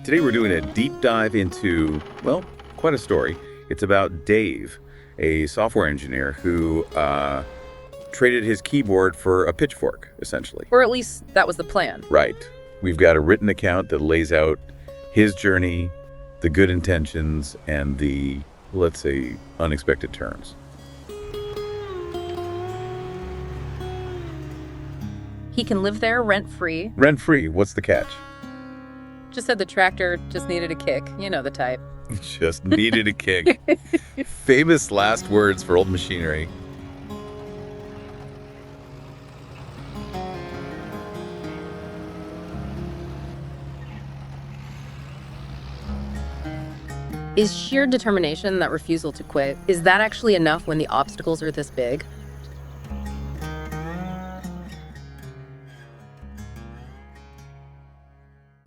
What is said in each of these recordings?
Today we're doing a deep dive into, well, quite a story. It's about Dave, a software engineer who traded his keyboard for a pitchfork, essentially. Or at least that was the plan. Right. We've got a written account that lays out his journey, the good intentions, and the, let's say, unexpected turns. He can live there rent-free. Rent-free, what's the catch? Just said the tractor just needed a kick. You know the type. Just needed a kick. Famous last words for old machinery. Is sheer determination, that refusal to quit, is that actually enough when the obstacles are this big?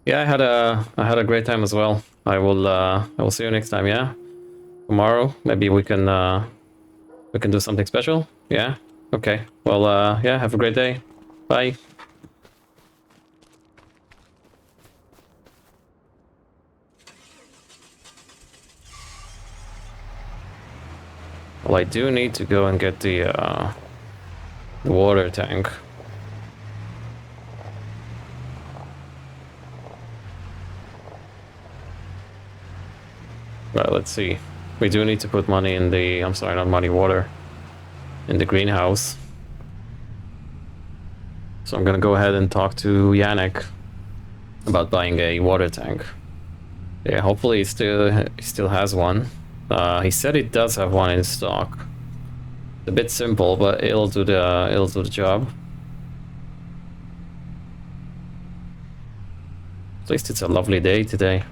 Yeah, I had a great time as well. I will see you next time, yeah? Tomorrow, maybe we can do something special? Yeah? Okay. Well, yeah, have a great day. Bye. Well, I do need to go and get the water tank. Right, let's see. We do need to put money in the... I'm sorry, not money, water. In the greenhouse. So I'm gonna go ahead and talk to Yannick about buying a water tank. Yeah, hopefully he still has one. He said he does have one in stock. It's a bit simple, but it'll do the job. At least it's a lovely day today.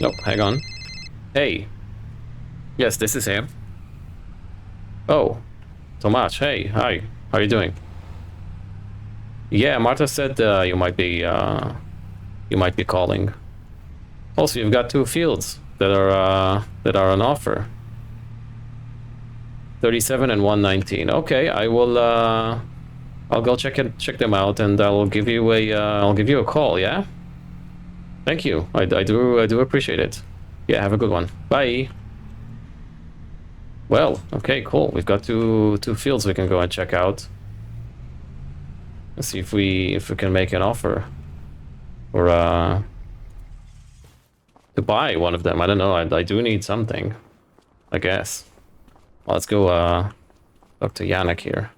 Nope, hang on. Hey. Yes, this is him. Oh. Tomasz, hey, hi. How are you doing? Yeah, Marta said you might be calling. Also, you've got 2 fields that are on offer. 37 and 119. Okay, I will I'll go check them out and I'll give you a call, yeah? Thank you. I do appreciate it. Yeah, have a good one. Bye. Well, okay, cool. We've got two fields we can go and check out. Let's see if we can make an offer or to buy one of them. I don't know. I do need something, I guess. Well, let's go talk to Yannick here.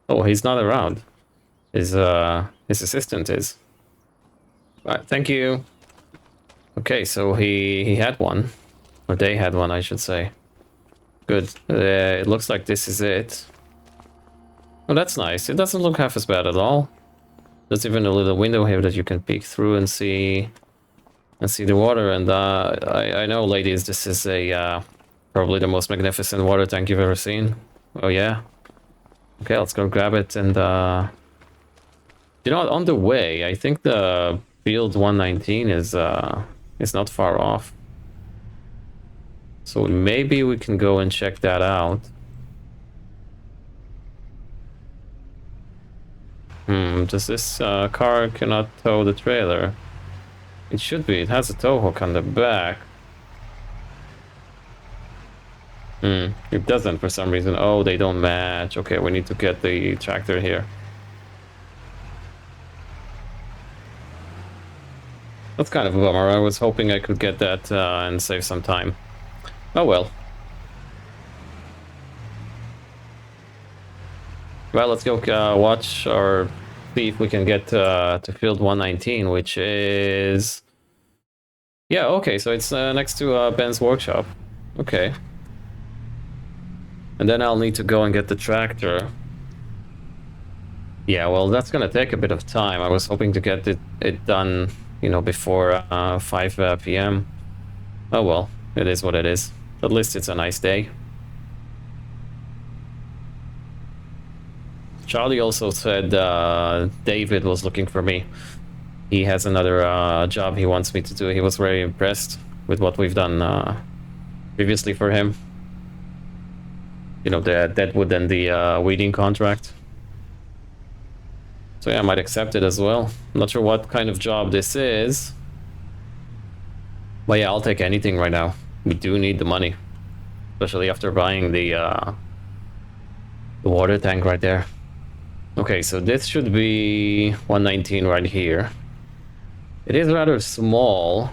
Oh, he's not around. His assistant is. Right, thank you. Okay, so he had one, or they had one, I should say. Good. It looks like this is it. Oh, that's nice. It doesn't look half as bad at all. There's even a little window here that you can peek through and see the water. And I know, ladies, this is a probably the most magnificent water tank you've ever seen. Oh yeah. Okay, let's go grab it. And you know what? On the way, I think the field 119 is not far off. So maybe we can go and check that out. Does this car cannot tow the trailer? It should be. It has a tow hook on the back. It doesn't for some reason. Oh, they don't match. Okay, we need to get the tractor here. That's kind of a bummer. I was hoping I could get that and save some time. Oh well. Well, let's go watch or see if we can get to field 119, which is... Yeah, okay, so it's next to Ben's workshop. Okay. And then I'll need to go and get the tractor. Yeah, well, that's gonna take a bit of time. I was hoping to get it done, you know, before 5 p.m. Oh well, it is what it is. At least it's a nice day. Charlie also said David was looking for me. He has another job he wants me to do. He was very impressed with what we've done previously for him. You know, the deadwood and the weeding contract. So yeah, I might accept it as well. I'm not sure what kind of job this is. But yeah, I'll take anything right now. We do need the money. Especially after buying the water tank right there. Okay, so this should be 119 right here. It is rather small.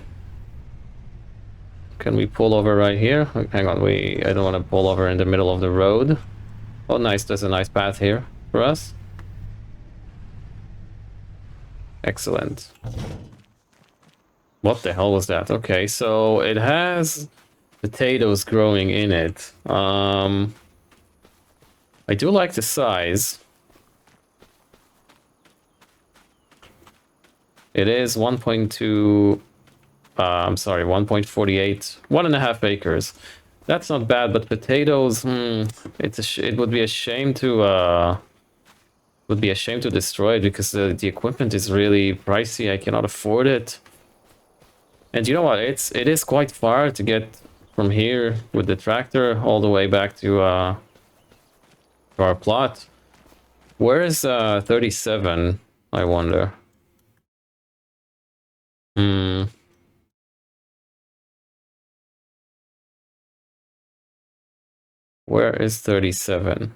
Can we pull over right here? Hang on, I don't want to pull over in the middle of the road. Oh, nice, there's a nice path here for us. Excellent. What the hell was that? Okay, so it has potatoes growing in it. I do like the size. It is 1.2, I'm sorry, 1.48, 1.5 acres. That's not bad, but potatoes, it would be a shame to, destroy it because the equipment is really pricey. I cannot afford it. And you know what? It is quite far to get from here with the tractor all the way back to our plot. Where is 37? I wonder. Where is 37?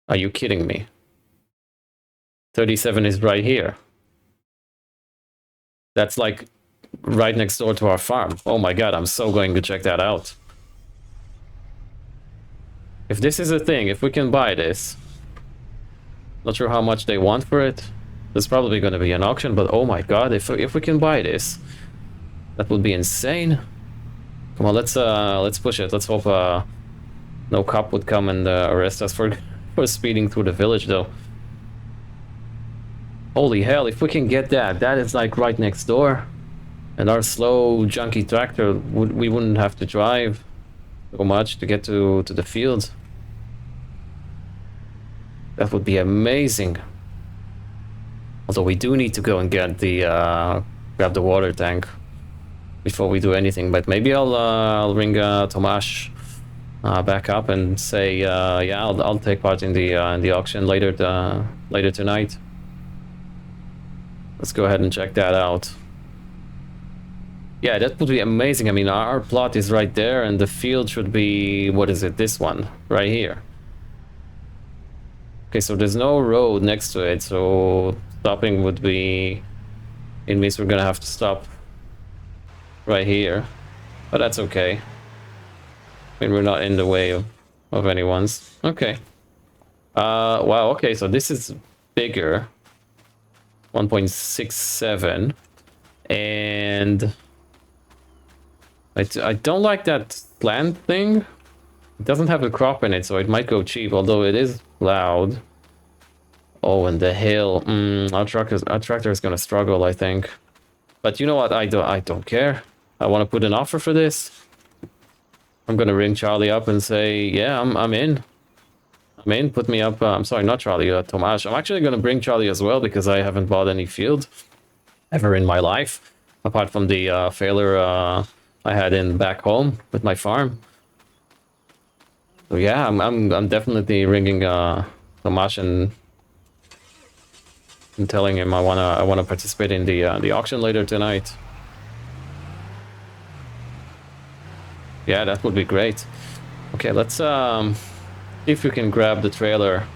Are you kidding me? 37 is right here. That's like right next door to our farm. Oh my god, I'm so going to check that out. If this is a thing, if we can buy this. Not sure how much they want for it. There's probably going to be an auction, but oh my god, if we can buy this, that would be insane. Come on, let's push it. Let's hope no cop would come and arrest us for speeding through the village, though. Holy hell, if we can get that is like right next door. And our slow, junky tractor, we wouldn't have to drive so much to get to the field. That would be amazing. Although we do need to go and get the grab the water tank before we do anything. But maybe I'll ring Tomasz back up and say, yeah, I'll take part in the auction later tonight. Let's go ahead and check that out. Yeah, that would be amazing. I mean, our plot is right there, and the field should be, what is it? This one right here. Okay, so there's no road next to it, so stopping would be... It means we're gonna have to stop right here. But that's okay. I mean, we're not in the way of anyone's. Okay. Wow, okay, so this is bigger. 1.67. And... I don't like that plant thing. It doesn't have a crop in it, so it might go cheap, although it is loud. Oh, and the hill. Our tractor is gonna struggle, I think. But you know what? I don't care. I want to put an offer for this. I'm gonna ring Charlie up and say, yeah, I'm in. I'm in. Put me up. I'm sorry, not Charlie. Tomasz. I'm actually gonna bring Charlie as well because I haven't bought any field ever in my life, apart from the failure I had in back home with my farm. So yeah, I'm definitely ringing Tomasz and telling him I wanna participate in the auction later tonight. Yeah, that would be great. Okay, let's see if we can grab the trailer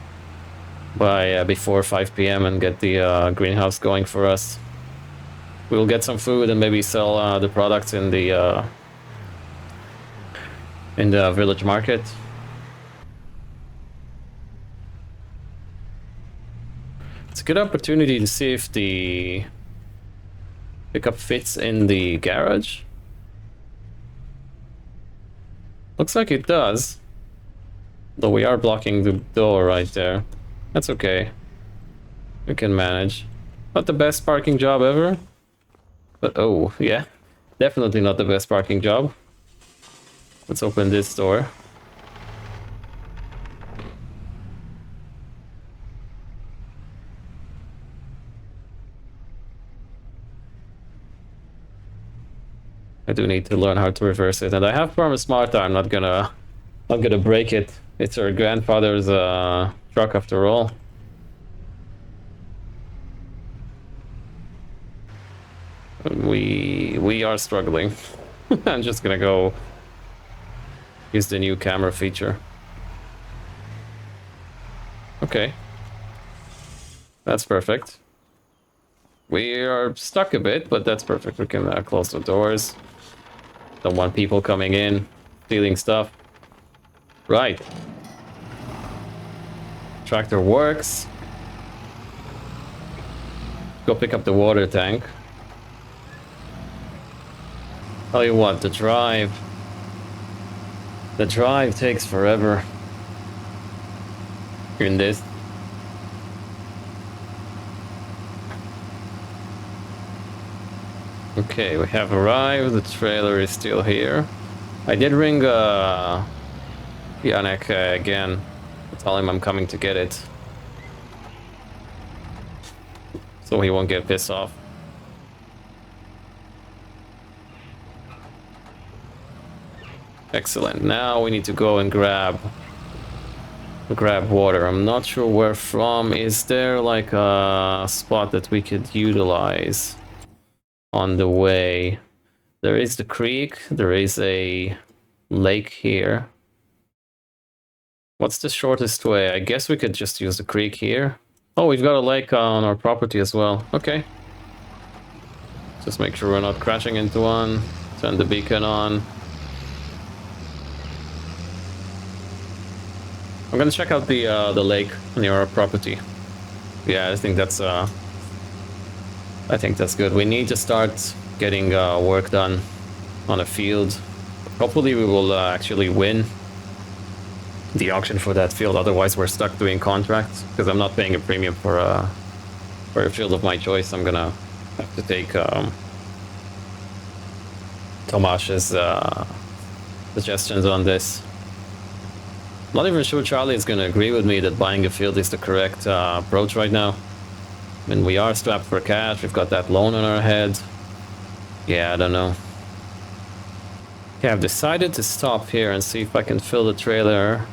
by before 5 p.m. and get the greenhouse going for us. We'll get some food and maybe sell the products in the village market. It's a good opportunity to see if the pickup fits in the garage. Looks like it does. Though we are blocking the door right there. That's okay. We can manage. Not the best parking job ever. But oh, yeah. Definitely not the best parking job. Let's open this door. I do need to learn how to reverse it, and I have promised Martha I'm not gonna I'm gonna break it. It's her grandfather's truck after all. We are struggling. I'm just gonna go use the new camera feature. Okay. That's perfect. We are stuck a bit, but that's perfect. We can close the doors. Don't want people coming in, stealing stuff. Right. Tractor works. Go pick up the water tank. Tell you what, the drive takes forever in this. Okay, we have arrived. The trailer is still here. I did ring Janek again. Tell him I'm coming to get it, so he won't get pissed off. Excellent. Now we need to go and grab water. I'm not sure where from. Is there like a spot that we could utilize on the way? There is the creek. There is a lake here. What's the shortest way? I guess we could just use the creek here. Oh, we've got a lake on our property as well. Okay. Just make sure we're not crashing into one. Turn the beacon on. I'm gonna check out the lake near our property. Yeah, I think that's good. We need to start getting work done on a field. Hopefully we will actually win the auction for that field. Otherwise we're stuck doing contracts because I'm not paying a premium for a field of my choice. I'm gonna have to take Tomasz's suggestions on this. Not even sure Charlie is gonna agree with me that buying a field is the correct approach right now. I mean, we are strapped for cash. We've got that loan on our head. Yeah, I don't know. Okay, I've decided to stop here and see if I can fill the trailer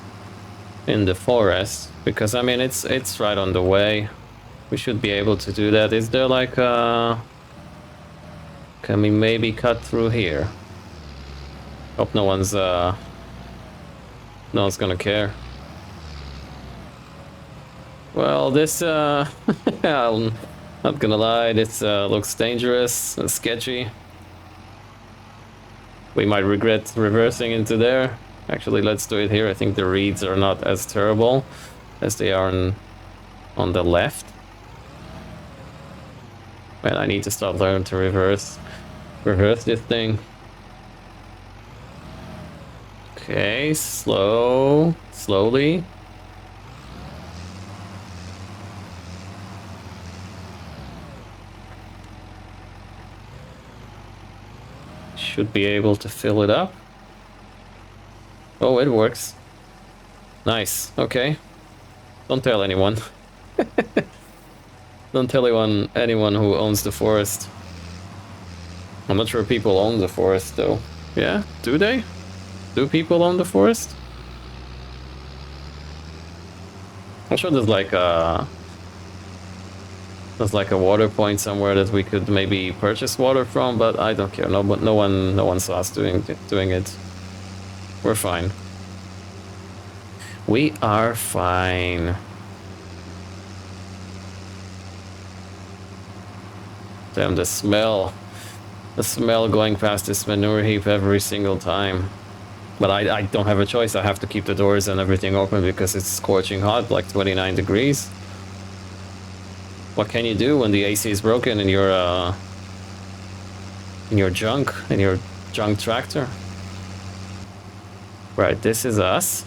in the forest, because I mean it's right on the way. We should be able to do that. Is there like can we maybe cut through here? Hope no one's gonna care. Well, this I'm not gonna lie, this looks dangerous and sketchy. We might regret reversing into there. Actually, let's do it here. I think the reeds are not as terrible as they are on the left. Man, I need to start learning to reverse this thing. Okay, slowly. Should be able to fill it up. Oh, it works. Nice. Okay. Don't tell anyone. Don't tell anyone who owns the forest. I'm not sure people own the forest though. Yeah? Do they? Do people own the forest? I'm sure there's like a water point somewhere that we could maybe purchase water from, but I don't care. No one saw us doing it. We're fine. We are fine. Damn, the smell going past this manure heap every single time. But I don't have a choice. I have to keep the doors and everything open because it's scorching hot, like 29 degrees. What can you do when the AC is broken in your junk tractor? Right, this is us.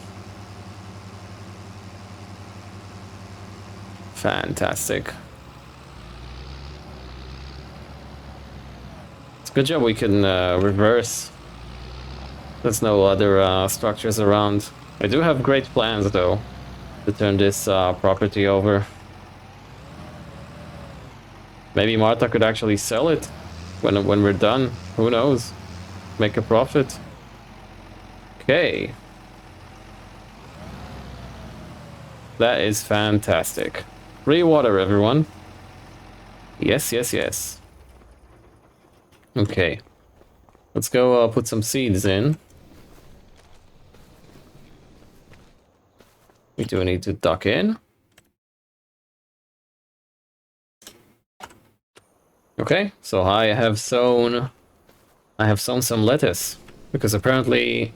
Fantastic. It's a good job we can reverse. There's no other structures around. I do have great plans though to turn this property over. Maybe Marta could actually sell it when we're done. Who knows? Make a profit. Okay. That is fantastic. Free water, everyone. Yes, yes, yes. Okay. Let's go put some seeds in. We do need to duck in. Okay, so I have sown some lettuce because apparently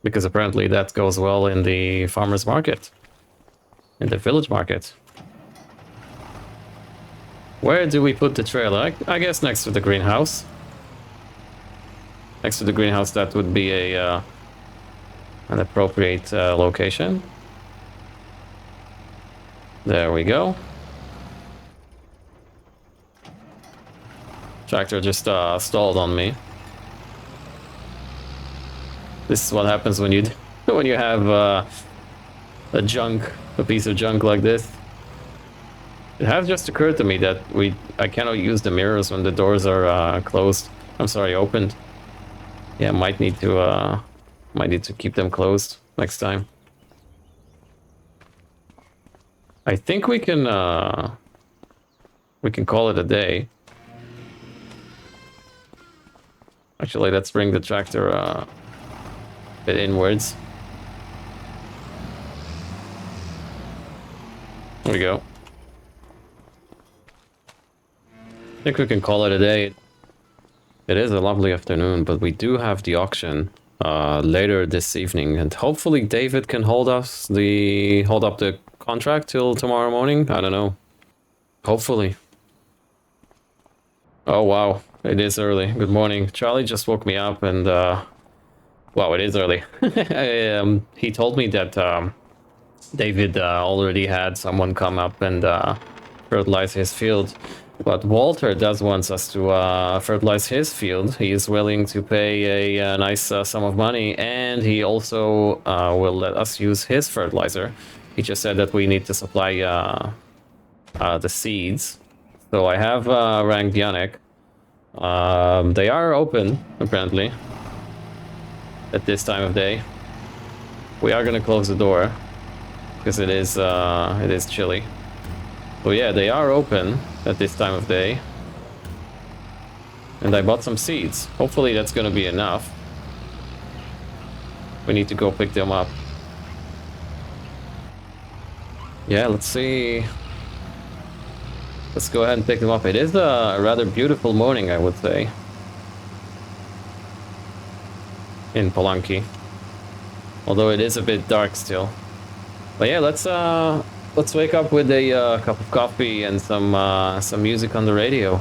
that goes well in the farmer's market, in the village market. Where do we put the trailer? I guess next to the greenhouse. Next to the greenhouse, that would be a an appropriate location. There we go. Tractor just stalled on me. This is what happens when you when you have a piece of junk like this. It has just occurred to me that I cannot use the mirrors when the doors are closed. I'm sorry, opened. Yeah, might need to keep them closed next time. I think we can call it a day. Actually, let's bring the tractor a bit inwards. There we go. I think we can call it a day. It is a lovely afternoon, but we do have the auction later this evening, and hopefully David can hold up the contract till tomorrow morning. I don't know. Hopefully. Oh wow, it is early. Good morning. Charlie just woke me up, and wow, it is early. He told me that David already had someone come up and fertilize his field. But Walter does want us to fertilize his field. He is willing to pay a nice sum of money, and he also will let us use his fertilizer. He just said that we need to supply the seeds. So I have ranked Yannick. They are open, apparently, at this time of day. We are going to close the door, because it is chilly. So yeah, they are open at this time of day. And I bought some seeds. Hopefully that's gonna be enough. We need to go pick them up. Yeah, let's see. Let's go ahead and pick them up. It is a rather beautiful morning, I would say, in Polanki. Although it is a bit dark still. But yeah, let's wake up with a cup of coffee and some music on the radio.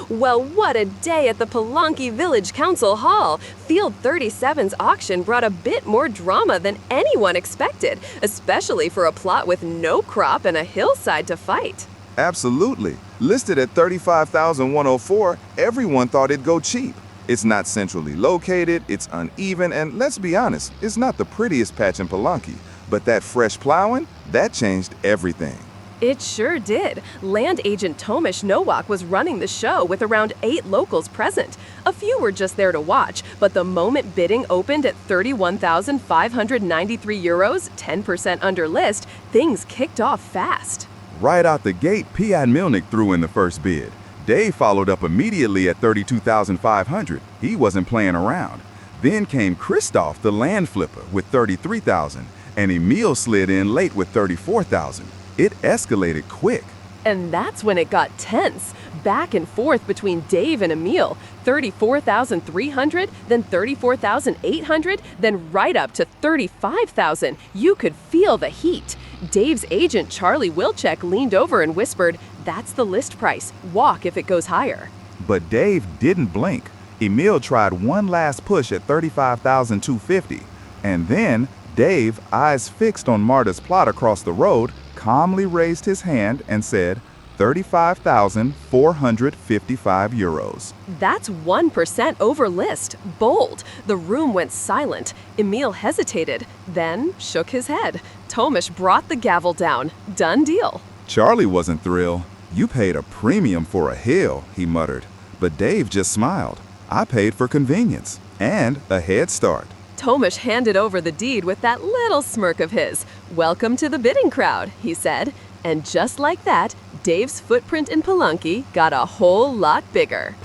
Well, what a day at the Polanki Village Council Hall! Field 37's auction brought a bit more drama than anyone expected, especially for a plot with no crop and a hillside to fight. Absolutely. Listed at $35,104, everyone thought it'd go cheap. It's not centrally located, it's uneven, and let's be honest, it's not the prettiest patch in Polanki. But that fresh plowing, that changed everything. It sure did. Land agent Tomasz Nowak was running the show with around 8 locals present. A few were just there to watch, but the moment bidding opened at €31,593, 10% under list, things kicked off fast. Right out the gate, Piat Milnik threw in the first bid. Dave followed up immediately at $32,500. He wasn't playing around. Then came Christoph, the land flipper, with $33,000, and Emil slid in late with $34,000. It escalated quick. And that's when it got tense. Back and forth between Dave and Emil. $34,300, then $34,800, then right up to $35,000. You could feel the heat. Dave's agent, Charlie Wilczek, leaned over and whispered, "That's the list price. Walk if it goes higher." But Dave didn't blink. Emil tried one last push at $35,250. And then Dave, eyes fixed on Marta's plot across the road, calmly raised his hand and said, €35,455. That's 1% over list. Bold. The room went silent. Emil hesitated, then shook his head. Tomasz brought the gavel down. Done deal. Charlie wasn't thrilled. "You paid a premium for a hill," he muttered. But Dave just smiled. "I paid for convenience and a head start." Tomasz handed over the deed with that little smirk of his. "Welcome to the bidding crowd," he said. And just like that, Dave's footprint in Polanki got a whole lot bigger.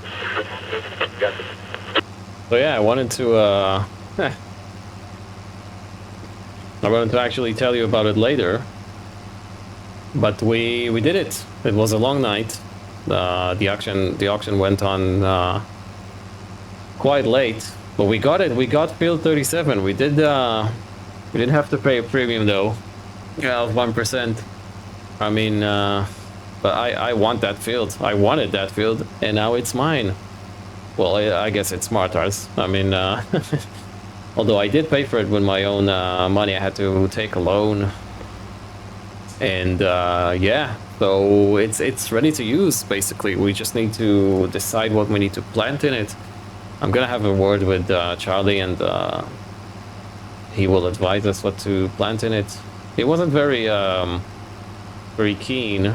So yeah, I wanted to I wanted to actually tell you about it later, but we did it. It was a long night. The auction went on quite late, but we got it. We got field 37. We didn't have to pay a premium though, of 1%. I mean, but I want that field. I wanted that field, and now it's mine. Well, I guess it's Martar's. I mean, although I did pay for it with my own money, I had to take a loan. And yeah, so it's ready to use, basically. We just need to decide what we need to plant in it. I'm gonna have a word with Charlie, and he will advise us what to plant in it. He wasn't very keen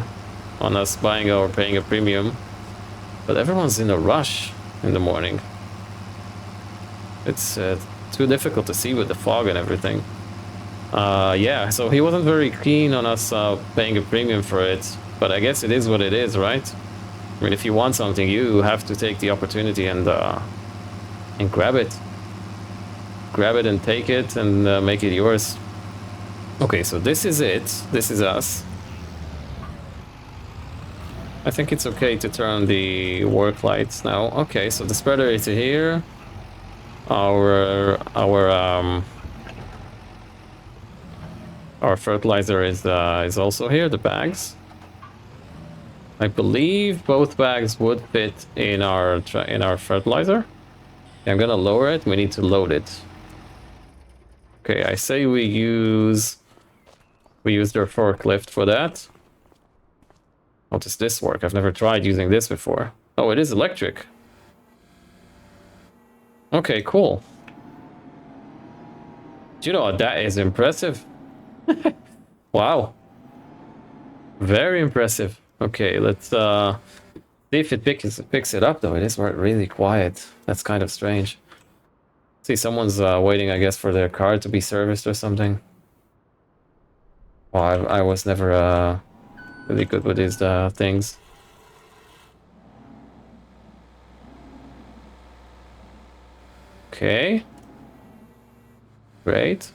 on us buying or paying a premium, but everyone's in a rush in the morning. It's too difficult to see with the fog and everything. Yeah, so he wasn't very keen on us paying a premium for it, but I guess it is what it is, right? I mean, if you want something, you have to take the opportunity and grab it. Grab it and take it and make it yours. Okay, so this is it. This is us. I think it's okay to turn the work lights now. Okay, so the spreader is here. Our fertilizer is also here. The bags. I believe both bags would fit in our fertilizer. I'm gonna lower it. We need to load it. Okay, I say we use their forklift for that. How does this work? I've never tried using this before. Oh, it is electric. Okay, cool. Do you know what? That is impressive. Wow. Very impressive. Okay, let's see if it picks it up, though. It is really quiet. That's kind of strange. See, someone's waiting, I guess, for their car to be serviced or something. Well, I was never really good with these things. Okay. Great.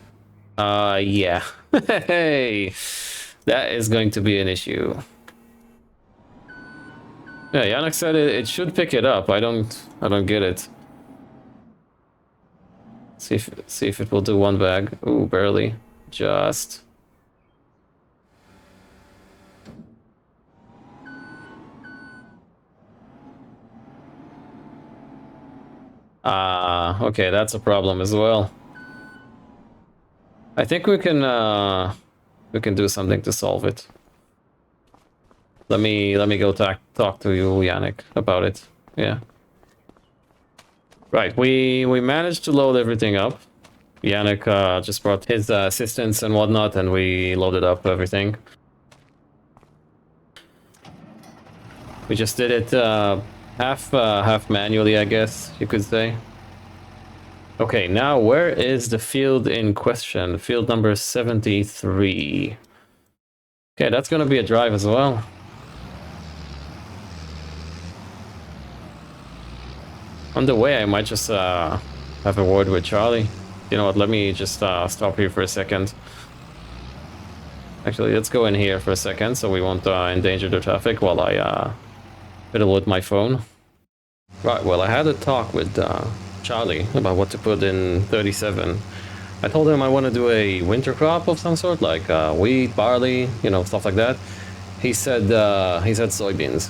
Yeah. Hey, that is going to be an issue. Yeah, Yannick said it should pick it up. I don't get it. See if it will do one bag. Ooh, barely. Just. Okay, that's a problem as well. I think we can do something to solve it. Let me go talk to you, Yannick, about it. Yeah. Right, we managed to load everything up. Yannick just brought his assistants and whatnot, and we loaded up everything. We just did it half manually, I guess you could say. Okay, now where is the field in question? Field number 73. Okay, that's gonna be a drive as well. On the way, I might just have a word with Charlie. You know what, let me just stop here for a second. Actually, let's go in here for a second so we won't endanger the traffic while I fiddle with my phone. Right, well, I had a talk with Charlie about what to put in 37. I told him I want to do a winter crop of some sort, like wheat, barley, you know, stuff like that. He said soybeans.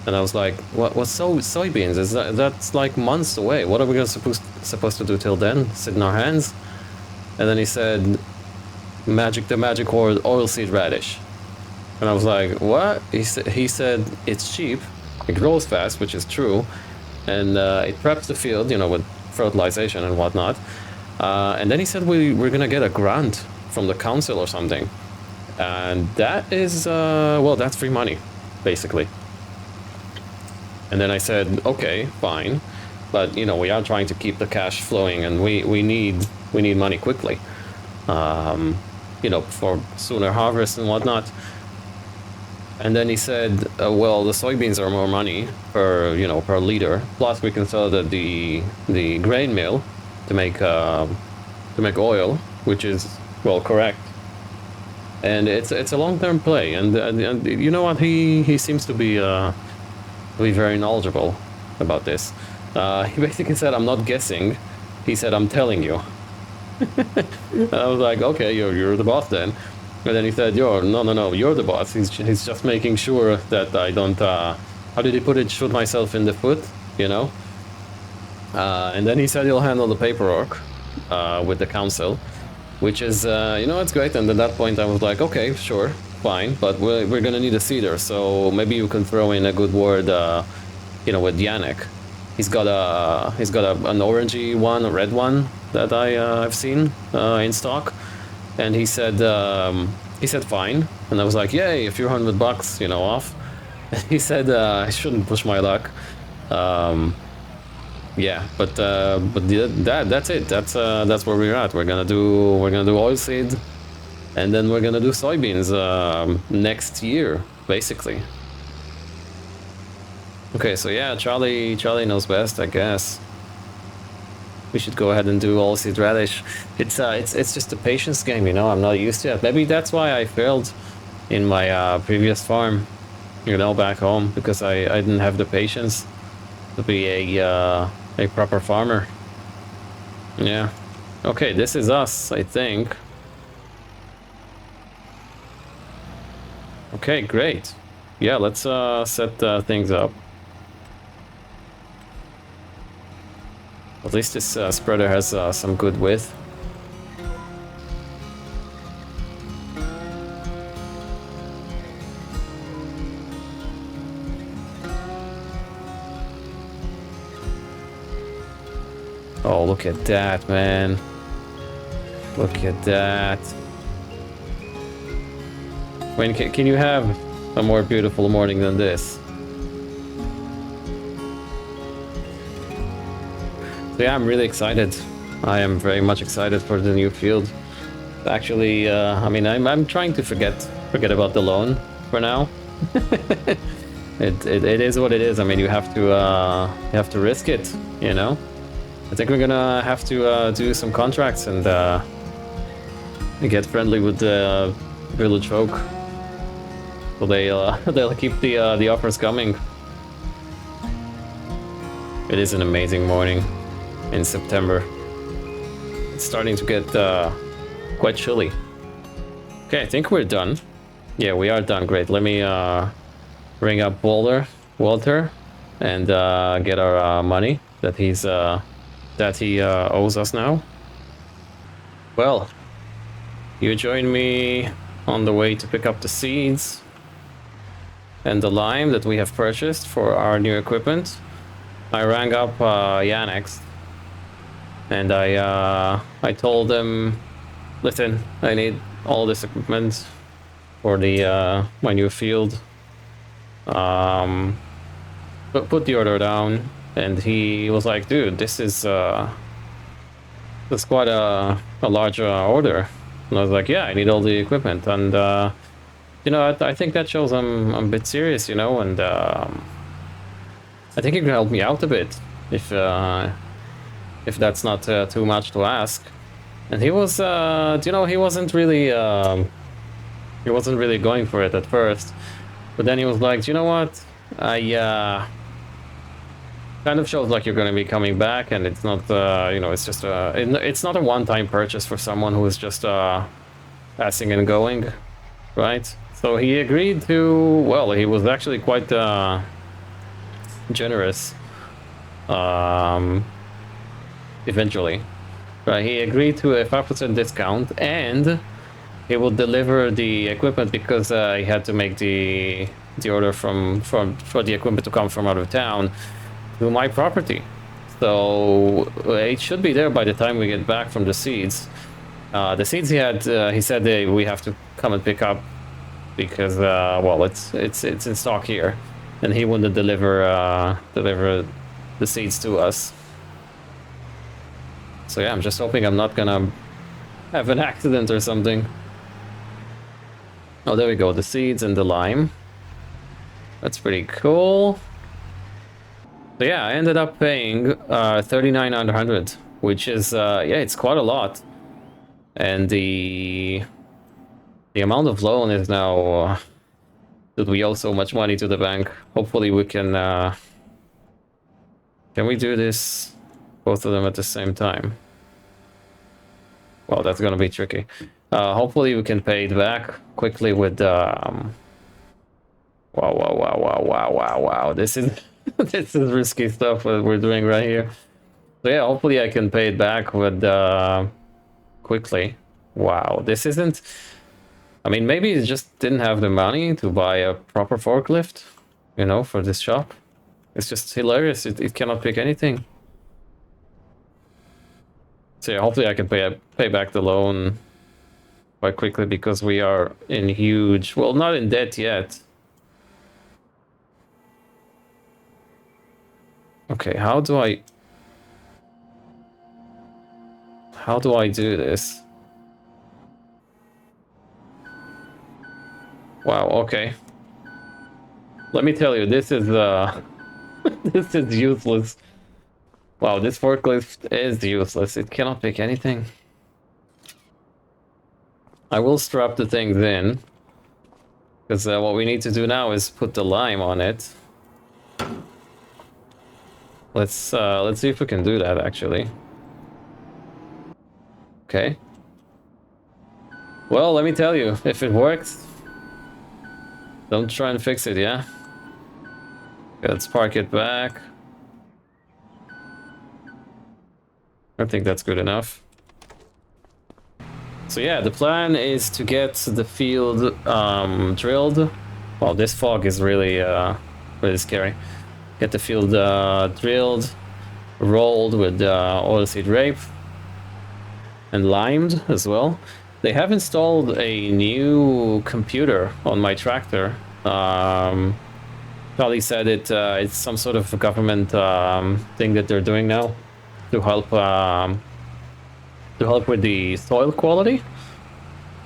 And I was like, what's soybeans? That's like months away. What are we supposed to do till then? Sit in our hands? And then he said, the magic word, oilseed radish. And I was like, what? He said it's cheap, it grows fast, which is true, and it preps the field, you know, with fertilization and whatnot. And then he said we're gonna get a grant from the council or something, and that is well, that's free money, basically. And then I said, okay, fine, but you know, we are trying to keep the cash flowing, and we need need money quickly, you know, for sooner harvest and whatnot. And then he said, well, the soybeans are more money per, you know, per liter. Plus we can sell it at the grain mill to make oil, which is, well, correct. And it's a long-term play. And you know what? He seems to be very knowledgeable about this. He basically said, I'm not guessing. He said, I'm telling you. And I was like, okay, you're the boss then. And then he said, no, you're the boss. He's just making sure that I don't, how did he put it, shoot myself in the foot, you know? And then he said he'll handle the paperwork with the council, which is, you know, it's great. And at that point I was like, okay, sure, fine, but we're gonna need a seeder, so maybe you can throw in a good word, you know, with Yannick. He's got an orangey one, a red one that I've seen in stock. And he said fine, and I was like, yay, a few $100, you know, off. He said I shouldn't push my luck. Yeah, but that's it. That's where we're at. We're gonna do oilseed, and then we're gonna do soybeans next year, basically. Okay, so yeah, Charlie knows best, I guess. We should go ahead and do oilseed radish. It's just a patience game, you know. I'm not used to it. Maybe that's why I failed in my previous farm, you know, back home, because I didn't have the patience to be a proper farmer. Yeah. Okay, this is us, I think. Okay, great. Yeah, let's set things up. At least this spreader has some good width. Oh, look at that, man. Look at that. I mean, can you have a more beautiful morning than this? So yeah, I'm really excited. I am very much excited for the new field. Actually, I mean, I'm trying to forget about the loan for now. It is what it is. I mean, you have to risk it, you know. I think we're gonna have to do some contracts and get friendly with the village folk, so they'll keep the offers coming. It is an amazing morning in September. It's starting to get quite chilly. Okay, I think we're done. Yeah, we are done. Great. Let me ring up Walter, and get our money that he owes us now. Well, you join me on the way to pick up the seeds and the lime that we have purchased for our new equipment. I rang up Yannick, and I told him, listen, I need all this equipment for the my new field. But put the order down, and he was like, dude, this is quite a large order. And I was like, yeah, I need all the equipment, and you know, I think that shows I'm a bit serious, you know, and I think you can help me out a bit if that's not too much to ask. And he was, you know, he wasn't really going for it at first, but then he was like, you know what, kind of shows like you're going to be coming back, and it's not, you know, it's just it's not a one-time purchase for someone who is just passing and going, right? So he agreed to, well, he was actually quite generous eventually, right? He agreed to a 5% discount, and he will deliver the equipment because he had to make the order for the equipment to come from out of town to my property. So it should be there by the time we get back from the seeds. The seeds he said we have to come and pick up because well, it's in stock here, and he wouldn't deliver the seeds to us. So yeah, I'm just hoping I'm not gonna have an accident or something. Oh, there we go, the seeds and the lime. That's pretty cool. So yeah, I ended up paying 3,900, which is yeah, it's quite a lot. And the amount of loan is now that we owe so much money to the bank. Hopefully we can we do this both of them at the same time? Well, that's gonna be tricky. Hopefully we can pay it back quickly with wow. This is this is risky stuff what we're doing right here. So yeah, hopefully I can pay it back with quickly. Wow, this isn't... I mean, maybe it just didn't have the money to buy a proper forklift, you know, for this shop. It's just hilarious. It cannot pick anything. So yeah, hopefully I can pay back the loan quite quickly because we are in huge... Well, not in debt yet. Okay, how do I do this? Wow, okay. Let me tell you, this is this is useless. Wow, this forklift is useless. It cannot pick anything. I will strap the things in, because what we need to do now is put the lime on it. Let's see if we can do that actually. Okay. Well, let me tell you, if it works, don't try and fix it, yeah? Okay, let's park it back. I think that's good enough. So yeah, the plan is to get the field drilled. Well, this fog is really really scary. Get the field drilled, rolled with oilseed rape, and limed as well. They have installed a new computer on my tractor. Charlie said it's some sort of government thing that they're doing now to help with the soil quality.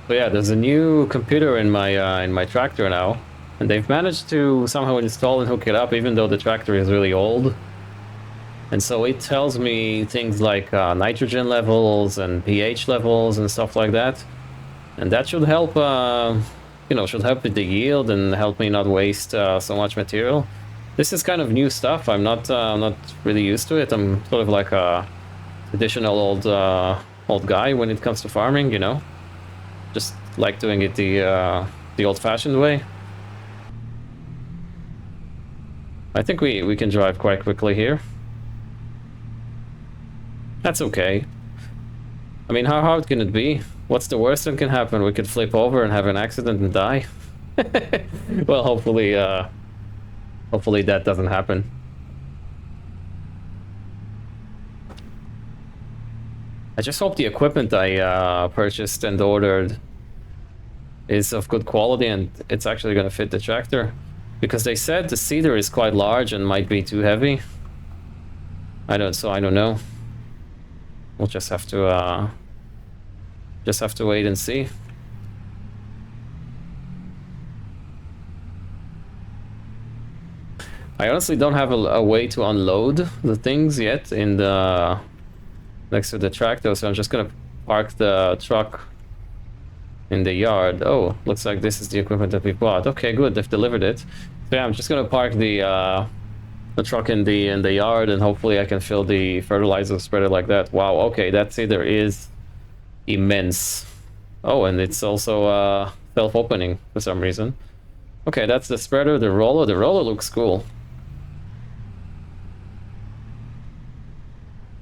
So yeah, there's a new computer in my tractor now, and they've managed to somehow install and hook it up, even though the tractor is really old. And so it tells me things like nitrogen levels and pH levels and stuff like that. And that should help, you know, should help with the yield and help me not waste so much material. This is kind of new stuff. I'm not really used to it. I'm sort of like a traditional old guy when it comes to farming, you know. Just like doing it the old-fashioned way. I think we can drive quite quickly here. That's okay. I mean, how hard can it be? What's the worst that can happen? We could flip over and have an accident and die. Well, hopefully that doesn't happen. I just hope the equipment I purchased and ordered is of good quality and it's actually going to fit the tractor. Because they said the seeder is quite large and might be too heavy. I don't know. We'll just have to wait and see. I honestly don't have a way to unload the things yet in the next to the tractor, so I'm just gonna park the truck in the yard. Oh, looks like this is the equipment that we bought. Okay, good, they've delivered it. So yeah, I'm just gonna park the truck in the yard, and hopefully I can fill the fertilizer spreader like that. Wow, okay, that seeder is immense. Oh, and it's also self-opening for some reason. Okay, that's the spreader. The roller looks cool.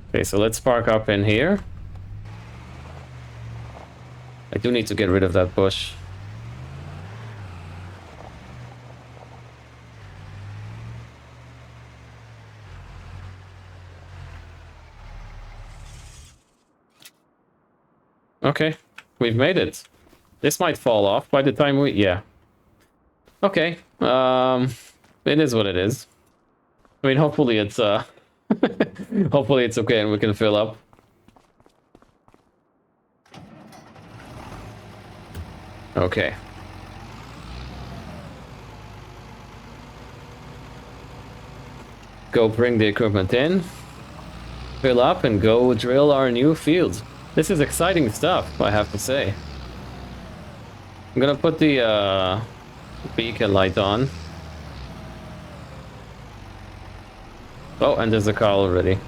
Okay, so let's park up in here. I do need to get rid of that bush. Okay, we've made it. This might fall off by the time we... yeah. Okay, it is what it is. I mean, hopefully it's hopefully it's okay and we can fill up. Okay. Go bring the equipment in, fill up, and go drill our new field. This is exciting stuff, I have to say. I'm gonna put the beacon light on. Oh, and there's a car already.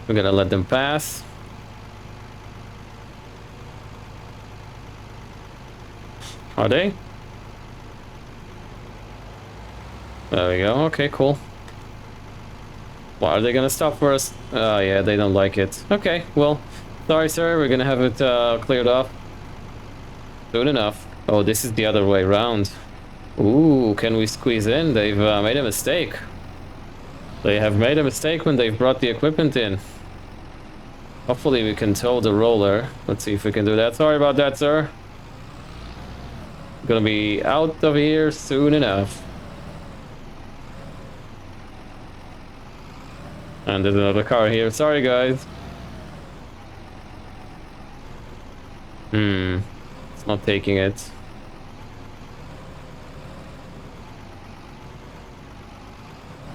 We're gonna let them pass. Are they? There we go. Okay, cool. Well, are they gonna stop for us? Yeah, they don't like it. Okay, well, sorry, sir. We're gonna have it cleared off soon enough. Oh, this is the other way around. Ooh, can we squeeze in? They've made a mistake. They have made a mistake when they've brought the equipment in. Hopefully we can tow the roller. Let's see if we can do that. Sorry about that, sir. Gonna be out of here soon enough. And there's another car here. Sorry, guys. It's not taking it.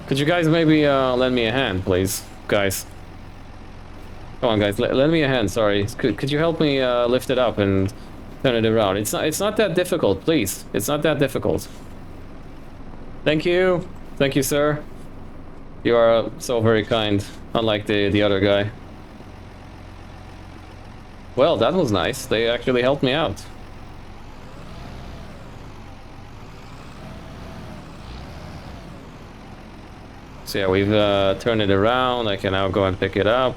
Could you guys maybe lend me a hand, please? Guys. Come on, guys. Lend me a hand, sorry. Could you help me lift it up and turn it around? It's not that difficult, please. It's not that difficult. Thank you. Thank you, sir. You are so very kind, unlike the other guy. Well, that was nice. They actually helped me out. So yeah, we've turned it around. I can now go and pick it up.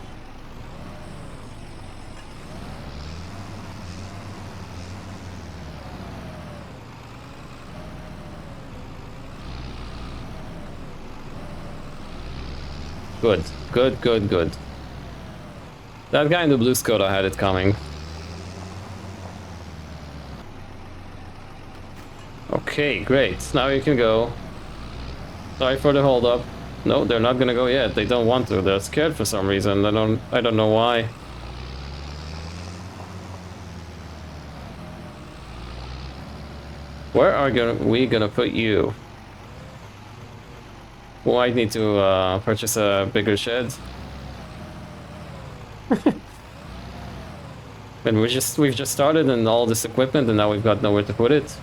Good, good, good, good. That guy in the blue Skoda had it coming. Okay, great. Now you can go. Sorry for the hold up. No, they're not gonna go yet. They don't want to. They're scared for some reason. I don't know why. Where are we gonna put you? Well, I need to purchase a bigger shed. And we've just started and all this equipment, and now we've got nowhere to put it.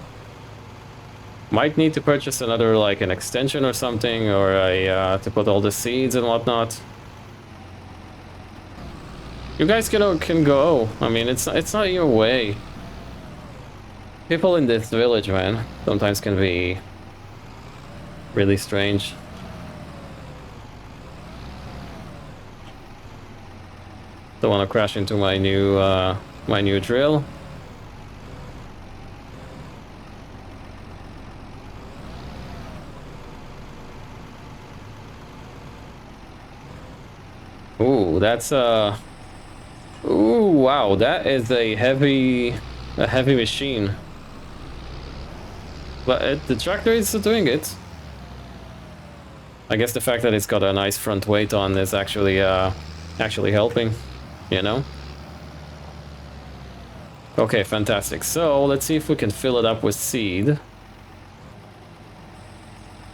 Might need to purchase another, like an extension or something, or a to put all the seeds and whatnot. You guys can go. I mean, it's not your way. People in this village, man, sometimes can be really strange. Don't want to crash into my new drill. Ooh, that's ooh, wow, that is a heavy machine. But the tractor is doing it. I guess the fact that it's got a nice front weight on is actually helping, you know? Okay, fantastic. So let's see if we can fill it up with seed.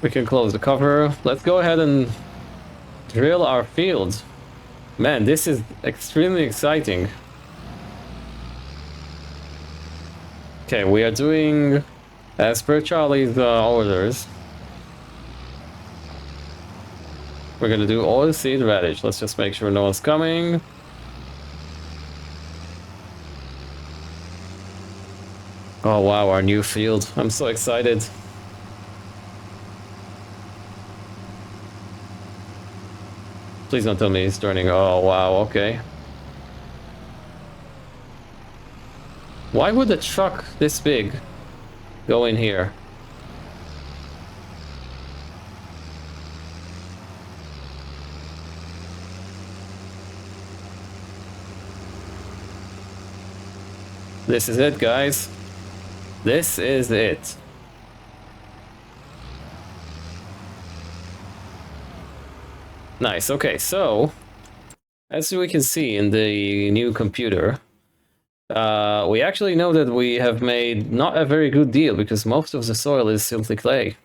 We can close the cover. Let's go ahead and drill our fields. Man, this is extremely exciting. Okay, we are doing as per Charlie's orders. We're gonna do oil seed radish. Let's just make sure no one's coming. Oh wow, our new field. I'm so excited. Please don't tell me he's turning. Oh wow, okay. Why would a truck this big go in here? This is it, guys. This is it. Nice. Okay, so as we can see in the new computer, we actually know that we have made not a very good deal because most of the soil is silty clay.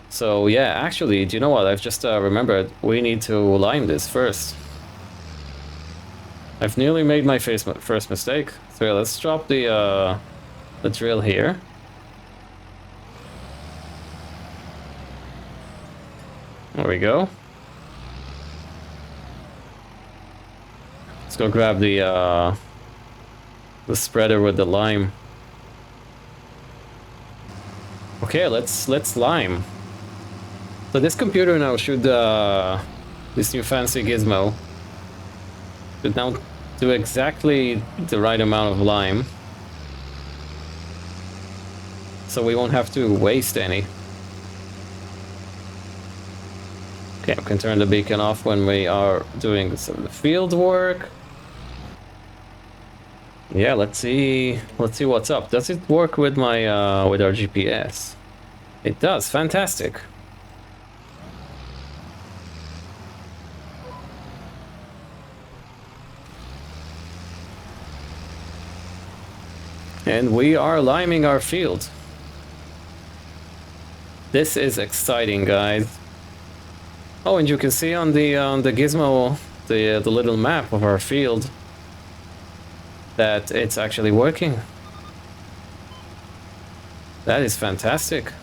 So yeah, actually, do you know what? I've just remembered we need to lime this first. I've nearly made my first mistake. So yeah, let's drop the drill here. There we go. Let's go grab the spreader with the lime. Okay, let's lime. So this computer now should this new fancy gizmo should now do exactly the right amount of lime, so we won't have to waste any. Okay, we can turn the beacon off when we are doing some of the field work. Yeah, let's see what's up. Does it work with my with our GPS? It does. Fantastic. And we are liming our field. This is exciting, guys. Oh, and you can see on the gizmo, the little map of our field, that it's actually working. That is fantastic.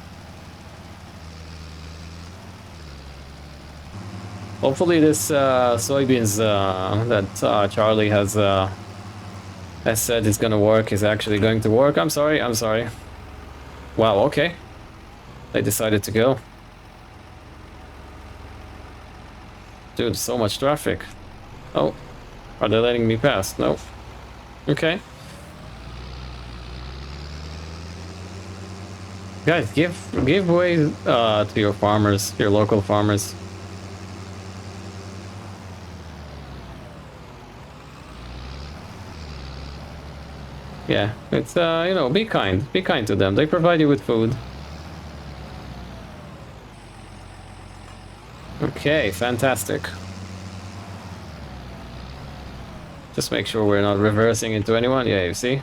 Hopefully this soybeans that Charlie has said is gonna work is actually going to work. I'm sorry. Wow, okay. They decided to go. Dude, so much traffic. Oh, are they letting me pass? No. Okay. Guys, give way to your farmers, your local farmers. Yeah, it's you know, be kind to them. They provide you with food. Okay, fantastic. Just make sure we're not reversing into anyone. Yeah, you see?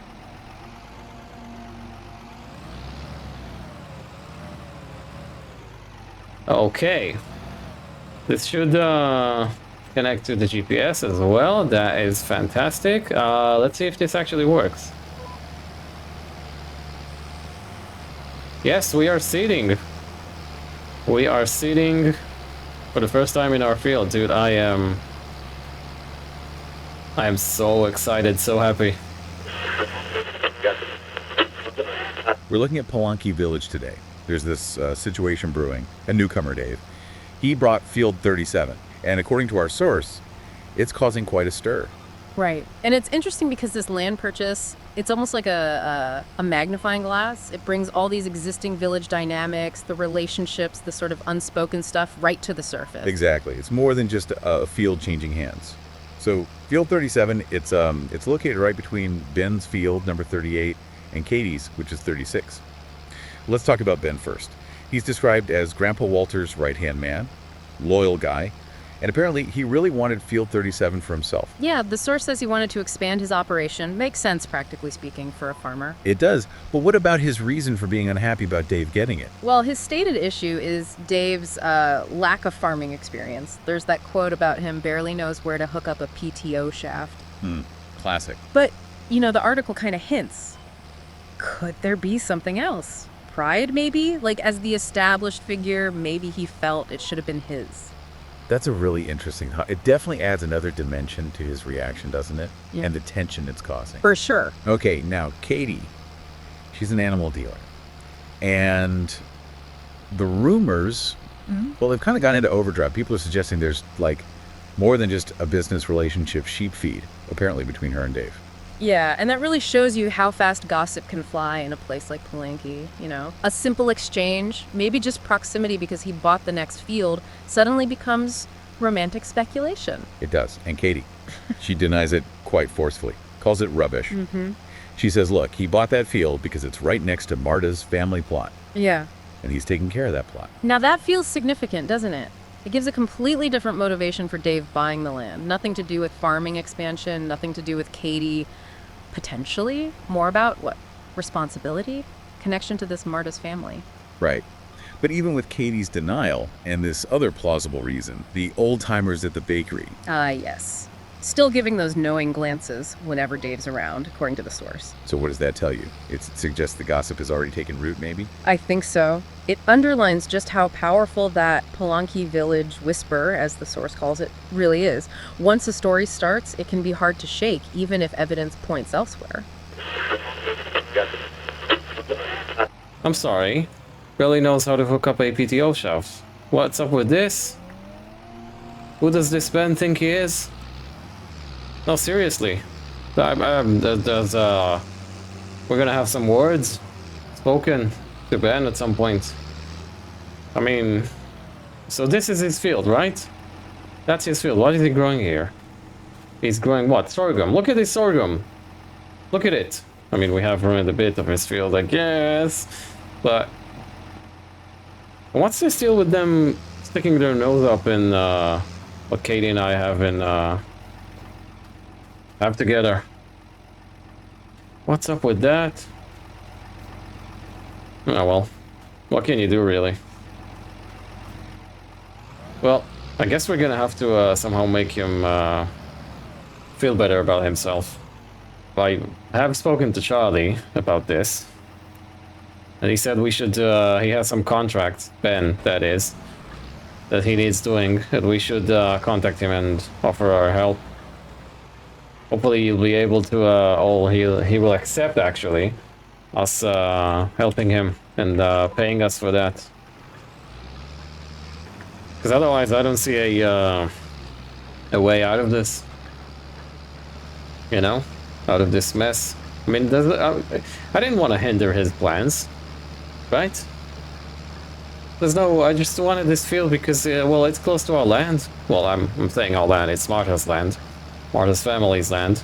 Okay. This should connect to the GPS as well. That is fantastic. Let's see if this actually works. Yes, we are seeding. We are seeding for the first time in our field, dude. I am so excited, so happy. We're looking at Polanki Village today. There's this situation brewing. A newcomer, Dave. He brought Field 37, and according to our source, it's causing quite a stir. Right. And it's interesting because this land purchase, it's almost like a magnifying glass. It brings all these existing village dynamics, the relationships, the sort of unspoken stuff right to the surface. Exactly. It's more than just a field changing hands. So Field 37, it's located right between Ben's field, number 38, and Katie's, which is 36. Let's talk about Ben first. He's described as Grandpa Walter's right-hand man, loyal guy, and apparently he really wanted Field 37 for himself. Yeah, the source says he wanted to expand his operation. Makes sense, practically speaking, for a farmer. It does, but what about his reason for being unhappy about Dave getting it? Well, his stated issue is Dave's lack of farming experience. There's that quote about him barely knows where to hook up a PTO shaft. Classic. But, you know, the article kind of hints. Could there be something else? Pride, maybe? Like, as the established figure, maybe he felt it should have been his. That's a really interesting thought. It definitely adds another dimension to his reaction, doesn't it? Yeah. And the tension it's causing. For sure. Okay, now Katie, she's an animal dealer. And the rumors, well, they've kind of gone into overdrive. People are suggesting there's like more than just a business relationship sheep feed, apparently, between her and Dave. Yeah, and that really shows you how fast gossip can fly in a place like Polanki, you know? A simple exchange, maybe just proximity because he bought the next field, suddenly becomes romantic speculation. It does. And Katie, she denies it quite forcefully, calls it rubbish. She says, look, he bought that field because it's right next to Marta's family plot, Yeah. and he's taking care of that plot. Now that feels significant, doesn't it? It gives a completely different motivation for Dave buying the land. Nothing to do with farming expansion, nothing to do with Katie. Potentially more about what? Responsibility? Connection to this Marta's family. Right. But even with Katie's denial and this other plausible reason, the old-timers at the bakery, Ah, yes. Still giving those knowing glances whenever Dave's around, according to the source. so what does that tell you? It suggests the gossip has already taken root, maybe? I think so. It underlines just how powerful that Polanki village whisper, as the source calls it, really is. Once a story starts, it can be hard to shake, even if evidence points elsewhere. I'm sorry. Billy knows how to hook up a PTO shelf. What's up with this? Who does this Ben think he is? No, seriously. We're gonna have some words spoken to Ben at some point. I mean, so this is his field, right? That's his field. What is he growing here? He's growing what? Sorghum. Look at this sorghum. Look at it. I mean, we have ruined a bit of his field, I guess. But what's this deal with them sticking their nose up in what Katie and I have together? What's up with that? Oh well, what can you do, really? Well, I guess we're gonna have to somehow make him feel better about himself. I have spoken to Charlie about this, and he said we should, he has some contracts, Ben, that is, that he needs doing, and we should contact him and offer our help. Hopefully he'll be able to, he will accept, actually, us helping him and paying us for that. Because otherwise I don't see a way out of this. You know? Out of this mess. I mean, I didn't want to hinder his plans. Right? I just wanted this field because, well, it's close to our land. Well, I'm saying our land, it's Marta's land. Marta's family's land.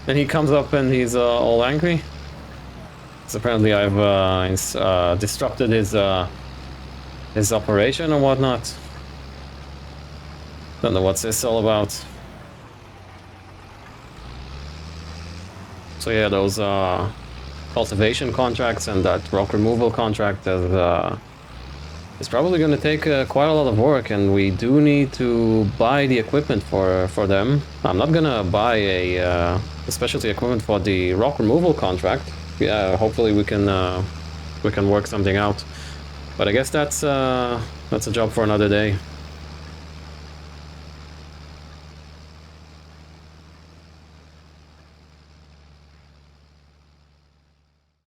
And he comes up and he's all angry. So apparently I've disrupted his operation or whatnot. Don't know what's this all about. So yeah, those cultivation contracts and that rock removal contract is probably going to take quite a lot of work, and we do need to buy the equipment for them. I'm not gonna buy a specialty equipment for the rock removal contract. Yeah, hopefully we can work something out. But I guess that's a job for another day.